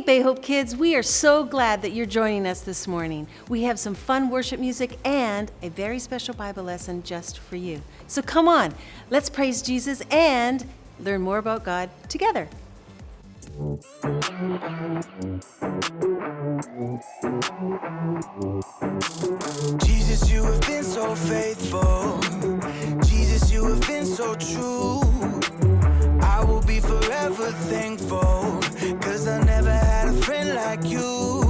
Bay Hope kids, we are so glad that you're joining us this morning. We have some fun worship music and a very special Bible lesson just for you. So come on, let's praise Jesus and learn more about God together. Jesus, you have been so faithful. Jesus, you have been so true. I will be forever thankful, 'cause I never had a friend like you.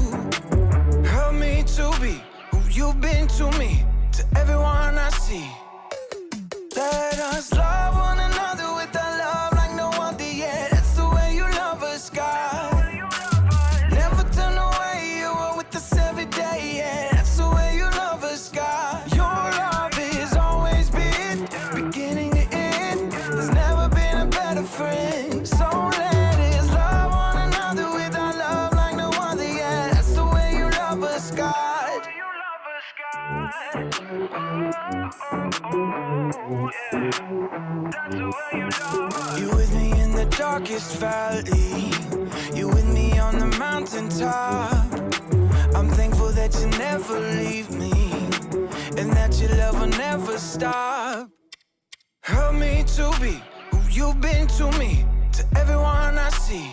Help me to be who you've been to me, to everyone I see. Let us love one another with a love like no other yet. That's the way you love us, God. Never turn away, you are with us every day, yeah. That's the way you love us, God. Your love is always been beginning to end. There's never been a better friend. So let us love one another with our love like no other, yeah. That's the way you love us, God. You with me in the darkest valley. You with me on the mountaintop. I'm thankful that you never leave me, and that your love will never stop. Help me to be who you've been to me, to everyone I see.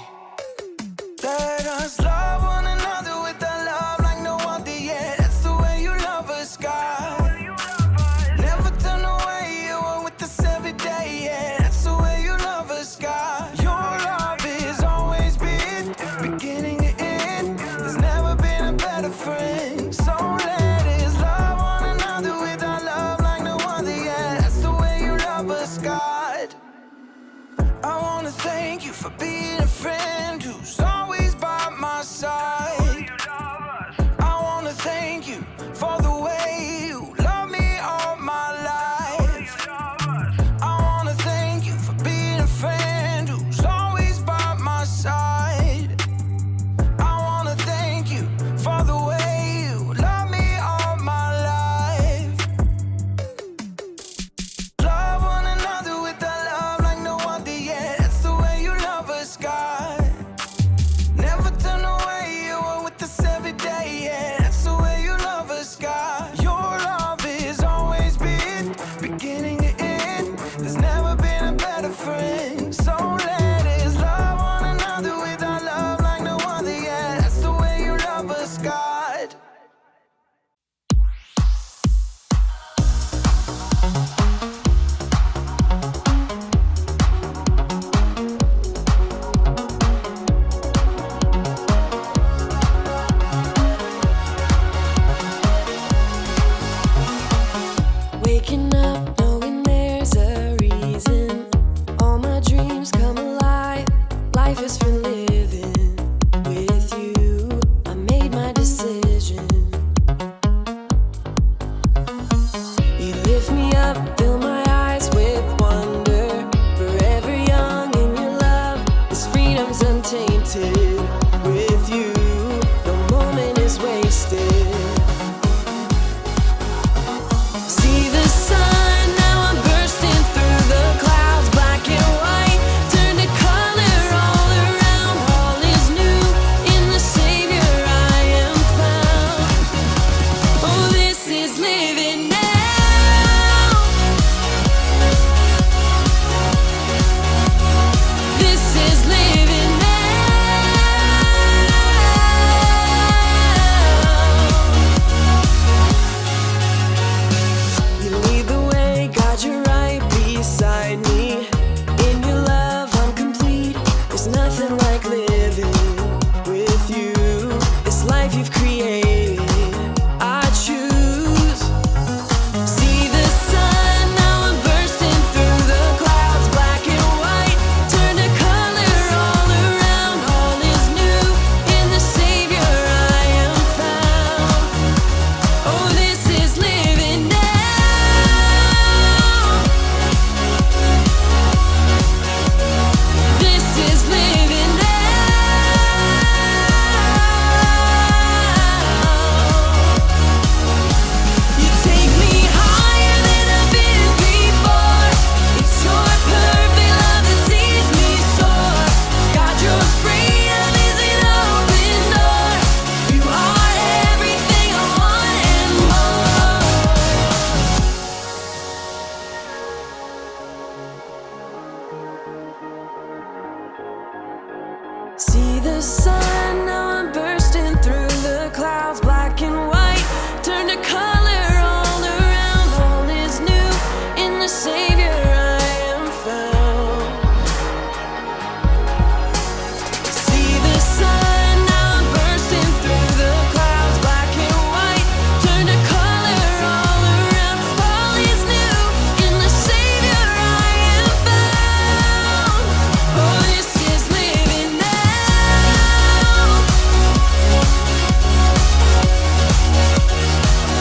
Let us love one another with a love like no other, yeah. That's the way you love us, God. Never turn away, you are with us every day, yeah. That's the way you love us, God. Your love is always been beginning to end. There's never been a better friend. So let us love one another with our love like no other, yeah. That's the way you love us, God. I wanna thank you for being a friend who's always by my side. I wanna thank you for the way you love me all my life. I wanna thank you for being a friend who's always by my side. I wanna thank you for the way you love me all my life. Love one another with a love like no other, yeah. That's the way you love us, God. See the sun, now I'm bursting through the clouds, black and white, turn to color all around. All is new in the Savior I am found. See the sun, now I'm bursting through the clouds, black and white, turn to color all around. All is new in the Savior I am found. Oh, this is living now.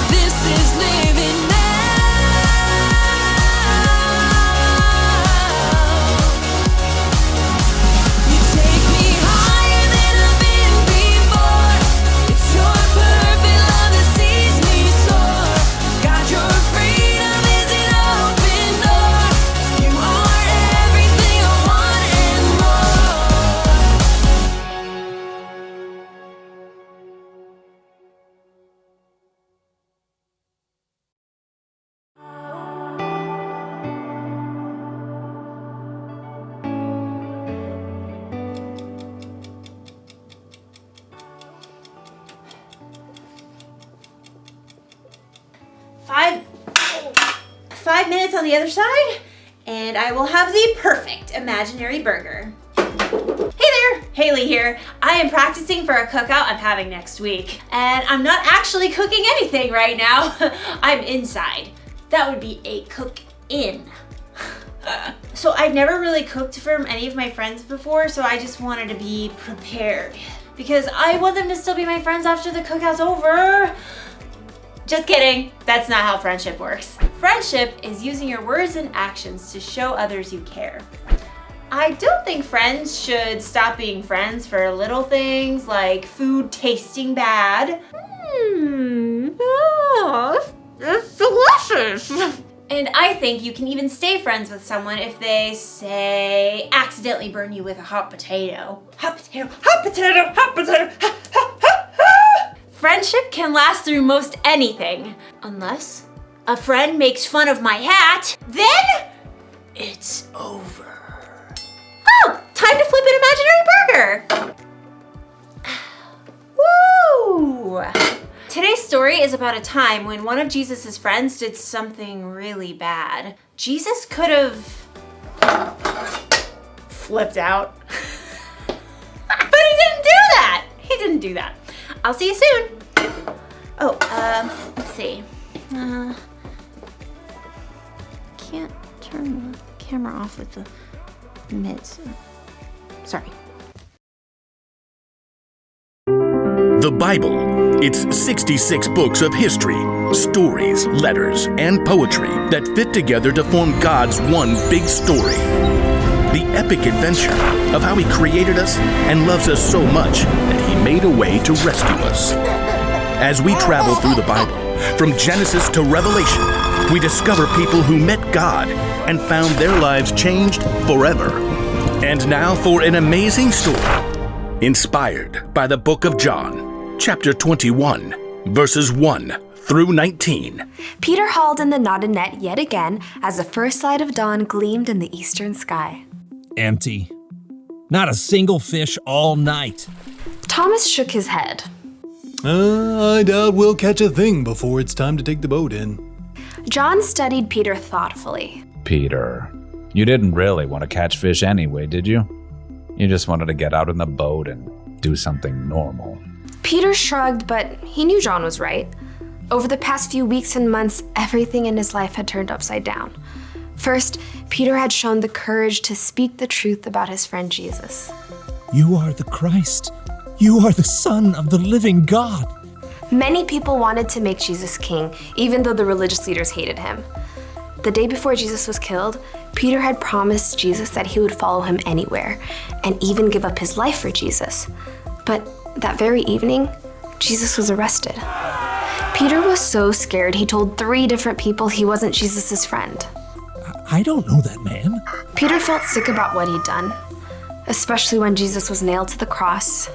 This is living now. You take me higher than I've been before. It's your perfect love that sees me soar. God, your freedom is an open door. You are everything I want and Five minutes on the other side, and I will have the perfect imaginary burger. Hey there, Haley here. I am practicing for a cookout I'm having next week, and I'm not actually cooking anything right now. I'm inside. That would be a cook-in. So I've never really cooked for any of my friends before, so I just wanted to be prepared because I want them to still be my friends after the cookout's over. Just kidding, that's not how friendship works. Friendship is using your words and actions to show others you care. I don't think friends should stop being friends for little things like food tasting bad. Oh, it's delicious. And I think you can even stay friends with someone if they, say, accidentally burn you with a hot potato. Hot potato, hot potato, hot potato, ha, ha, ha, ha. Friendship can last through most anything, unless a friend makes fun of my hat, then it's over. Oh, time to flip an imaginary burger. Woo! Today's story is about a time when one of Jesus' friends did something really bad. Jesus could have flipped out. But he didn't do that. He didn't do that. I'll see you soon. Oh, let's see. Can't turn the camera off with the mids. Sorry. The Bible. It's 66 books of history, stories, letters, and poetry that fit together to form God's one big story. The epic adventure of how He created us and loves us so much that He made a way to rescue us. As we travel through the Bible, from Genesis to Revelation, we discover people who met God and found their lives changed forever. And now for an amazing story, inspired by the book of John, chapter 21, verses 1 through 19. Peter hauled in the knotted net yet again as the first light of dawn gleamed in the eastern sky. Empty. Not a single fish all night. Thomas shook his head. I doubt we'll catch a thing before it's time to take the boat in. John studied Peter thoughtfully. Peter, you didn't really want to catch fish anyway, did you? You just wanted to get out in the boat and do something normal. Peter shrugged, but he knew John was right. Over the past few weeks and months, everything in his life had turned upside down. First, Peter had shown the courage to speak the truth about his friend Jesus. You are the Christ. You are the Son of the living God. Many people wanted to make Jesus king, even though the religious leaders hated him. The day before Jesus was killed, Peter had promised Jesus that he would follow him anywhere, and even give up his life for Jesus. But that very evening, Jesus was arrested. Peter was so scared he told 3 different people he wasn't Jesus' friend. I don't know that man. Peter felt sick about what he'd done, especially when Jesus was nailed to the cross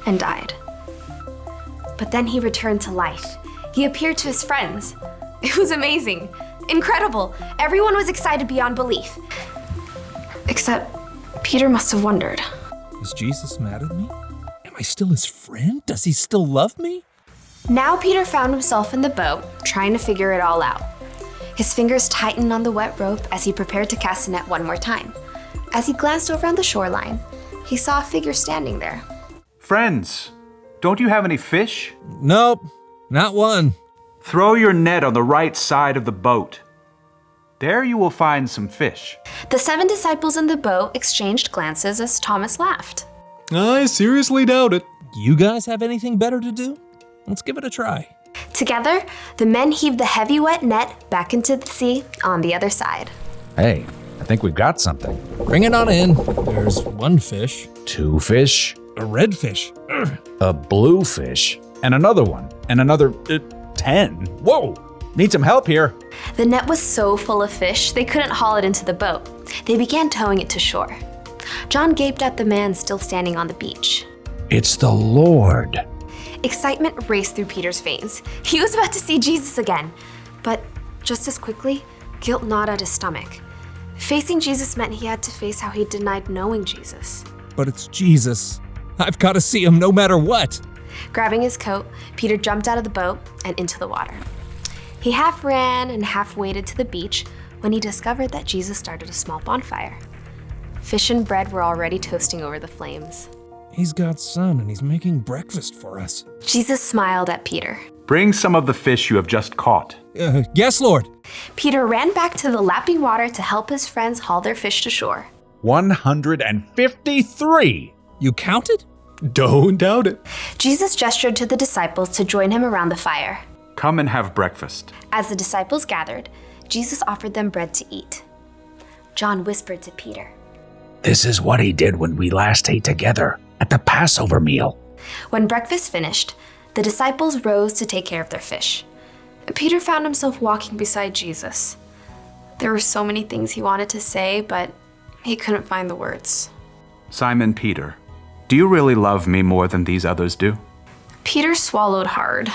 and died. But then he returned to life. He appeared to his friends. It was amazing, incredible. Everyone was excited beyond belief. Except Peter must have wondered. Is Jesus mad at me? Am I still his friend? Does he still love me? Now Peter found himself in the boat, trying to figure it all out. His fingers tightened on the wet rope as he prepared to cast the net one more time. As he glanced over on the shoreline, he saw a figure standing there. Friends, don't you have any fish? Nope, not one. Throw your net on the right side of the boat. There you will find some fish. The 7 disciples in the boat exchanged glances as Thomas laughed. I seriously doubt it. You guys have anything better to do? Let's give it a try. Together, the men heaved the heavy wet net back into the sea on the other side. Hey, I think we've got something. Bring it on in. There's 1 fish. 2 fish, A red fish. Ugh. a blue fish, and another one, and another 10. Whoa! Need some help here. The net was so full of fish, they couldn't haul it into the boat. They began towing it to shore. John gaped at the man still standing on the beach. It's the Lord. Excitement raced through Peter's veins. He was about to see Jesus again. But just as quickly, guilt gnawed at his stomach. Facing Jesus meant he had to face how he denied knowing Jesus. But it's Jesus. I've got to see him no matter what. Grabbing his coat, Peter jumped out of the boat and into the water. He half ran and half waded to the beach when he discovered that Jesus started a small bonfire. Fish and bread were already toasting over the flames. He's God's son and he's making breakfast for us. Jesus smiled at Peter. Bring some of the fish you have just caught. Yes, Lord. Peter ran back to the lapping water to help his friends haul their fish to shore. 153. You counted? Don't doubt it. Jesus gestured to the disciples to join him around the fire. Come and have breakfast. As the disciples gathered, Jesus offered them bread to eat. John whispered to Peter. This is what he did when we last ate together at the Passover meal. When breakfast finished, the disciples rose to take care of their fish. Peter found himself walking beside Jesus. There were so many things he wanted to say, but he couldn't find the words. Simon Peter, do you really love me more than these others do? Peter swallowed hard.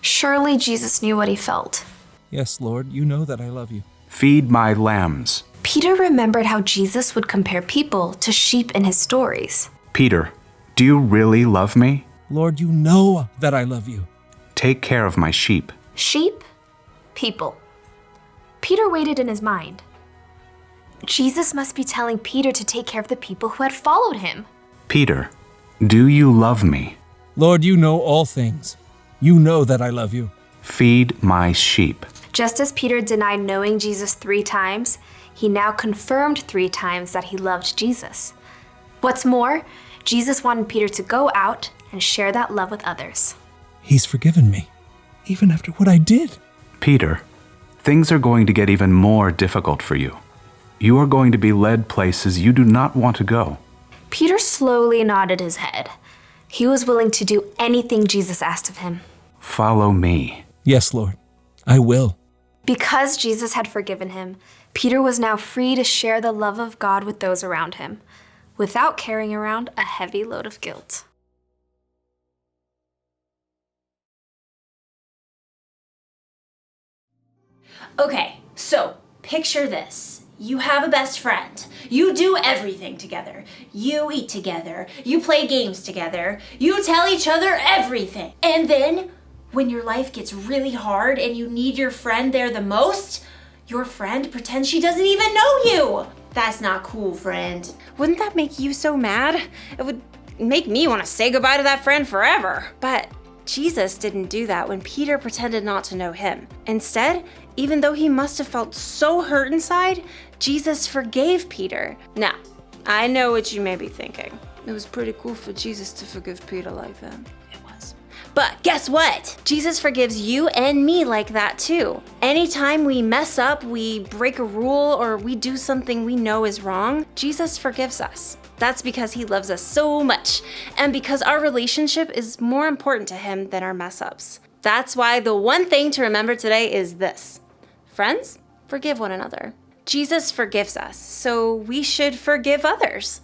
Surely Jesus knew what he felt. Yes, Lord, you know that I love you. Feed my lambs. Peter remembered how Jesus would compare people to sheep in his stories. Peter, do you really love me? Lord, you know that I love you. Take care of my sheep. Sheep? People. Peter waited in his mind. Jesus must be telling Peter to take care of the people who had followed him. Peter, do you love me? Lord, you know all things. You know that I love you. Feed my sheep. Just as Peter denied knowing Jesus 3 times, he now confirmed 3 times that he loved Jesus. What's more, Jesus wanted Peter to go out and share that love with others. He's forgiven me, even after what I did. Peter, things are going to get even more difficult for you. You are going to be led places you do not want to go. Peter slowly nodded his head. He was willing to do anything Jesus asked of him. Follow me. Yes, Lord, I will. Because Jesus had forgiven him, Peter was now free to share the love of God with those around him, without carrying around a heavy load of guilt. Okay, so picture this. You have a best friend. You do everything together. You eat together. You play games together. You tell each other everything. And then, when your life gets really hard and you need your friend there the most, your friend pretends she doesn't even know you. That's not cool, friend. Wouldn't that make you so mad? It would make me want to say goodbye to that friend forever. But Jesus didn't do that when Peter pretended not to know him. Instead, even though he must have felt so hurt inside, Jesus forgave Peter. Now, I know what you may be thinking. It was pretty cool for Jesus to forgive Peter like that. It was. But guess what? Jesus forgives you and me like that too. Anytime we mess up, we break a rule, or we do something we know is wrong, Jesus forgives us. That's because he loves us so much, and because our relationship is more important to him than our mess ups. That's why the one thing to remember today is this. Friends, forgive one another. Jesus forgives us, so we should forgive others.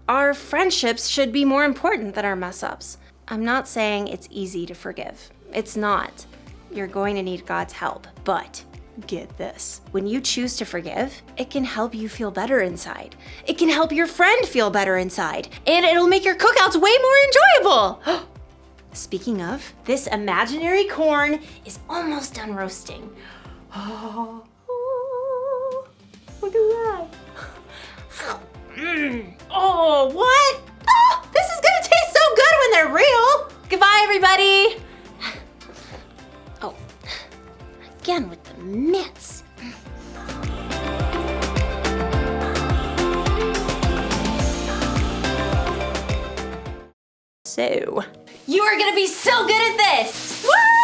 Our friendships should be more important than our mess ups. I'm not saying it's easy to forgive. It's not. You're going to need God's help, but Get this. When you choose to forgive, it can help you feel better inside. It can help your friend feel better inside. And it'll make your cookouts way more enjoyable. Speaking of, this imaginary corn is almost done roasting. Oh, look at that. Oh, what? Oh, this is gonna taste so good when they're real. Goodbye, everybody. Oh, again with the mitts. So, you are gonna be so good at this. Woo!